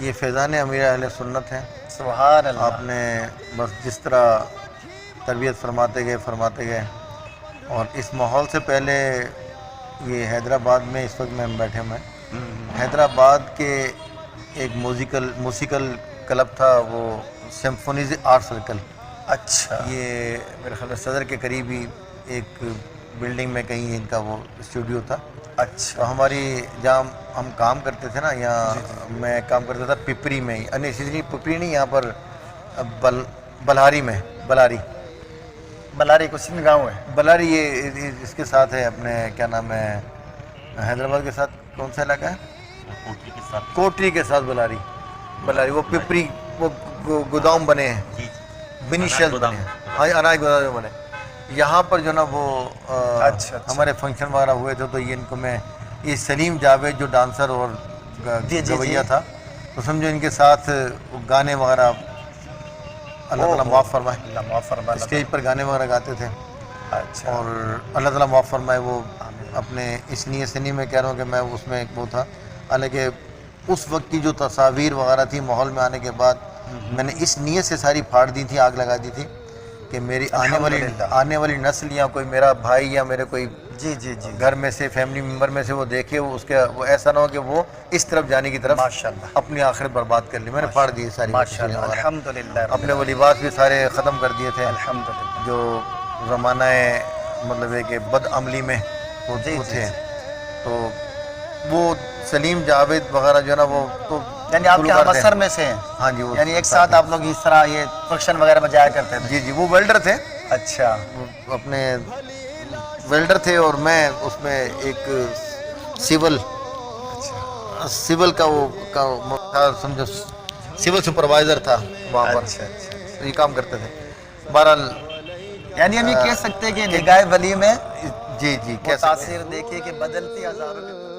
یہ فیضان امیر اہل سنت ہیں. سبحان اللہ. آپ نے بس جس طرح تربیت فرماتے گئے اور اس ماحول سے پہلے یہ حیدرآباد میں اس وقت میں بیٹھے ہوئے ہیں. حیدرآباد کے ایک موسیقل کلب تھا، وہ سمفونیز آرٹ سرکل. اچھا. یہ میرے خیال صدر کے قریب ہی ایک بلڈنگ میں کہیں ان کا وہ اسٹوڈیو تھا. اچھا. تو ہماری جہاں ہم کام کرتے تھے نا، یہاں میں کام کرتا تھا پپری میں ہی، نہیں پپری نہیں، یہاں پر بلاری میں. بلاری کو سندھ گاؤں ہے. بلاری یہ اس کے ساتھ ہے اپنے کیا نام ہے، حیدرآباد کے ساتھ کون سا علاقہ ہے؟ کوٹری کے ساتھ بلاری. وہ پپری وہ گودام بنے ہیں، بنیشل بنے ہیں، ہاں اناج گودام بنے. یہاں پر جو نا وہ ہمارے فنکشن وغیرہ ہوئے تھے، تو یہ ان کو میں یہ سلیم جاوید جو ڈانسر اور گویا تھا، تو سمجھو ان کے ساتھ گانے وغیرہ اللہ تعالیٰ معاف فرمائے، اسٹیج پر گانے وغیرہ گاتے تھے. اچھا. اور اللہ تعالیٰ معاف فرمائے، وہ اپنے اس نیت سے نہیں میں کہہ رہا ہوں کہ میں اس میں ایک وہ تھا، حالانکہ اس وقت کی جو تصاویر وغیرہ تھی ماحول میں آنے کے بعد میں نے اس نیت سے ساری پھاڑ دی تھی، آگ لگا دی تھی کہ میری آنے والی نسل یا کوئی میرا بھائی یا میرے کوئی گھر میں سے فیملی ممبر میں سے وہ دیکھے، وہ ایسا نہ ہو کہ وہ اس طرف جانے کی طرف اپنی آخرت برباد کر لی. میں نے پھاڑ دی ساری الحمدللہ. اپنے وہ لباس بھی سارے ختم کر دیے تھے الحمدللہ. جو زمانہ مطلب ہے کہ بد عملی میں وہ تھے. تو وہ سلیم جاوید وغیرہ جو ہے نا وہ تو یعنی آپ کے مصر میں سے ہیں؟ ہاں جی. وہ یعنی ایک ساتھ آپ لوگ اس طرح یہ فنکشن وغیرہ میں جایا کرتے تھے؟ جی وہ ویلڈر تھے. اچھا. اپنے ویلڈر تھے اور میں اس میں ایک سول کا وہ سمجھو سول سپروائزر تھا وہاں پر. یہ کام کرتے تھے. بہرحال یعنی ہم یہ کہہ سکتے ہیں کہ نگاہ ولی میں جی تاثیر دیکھیے کہ بدلتی ہزاروں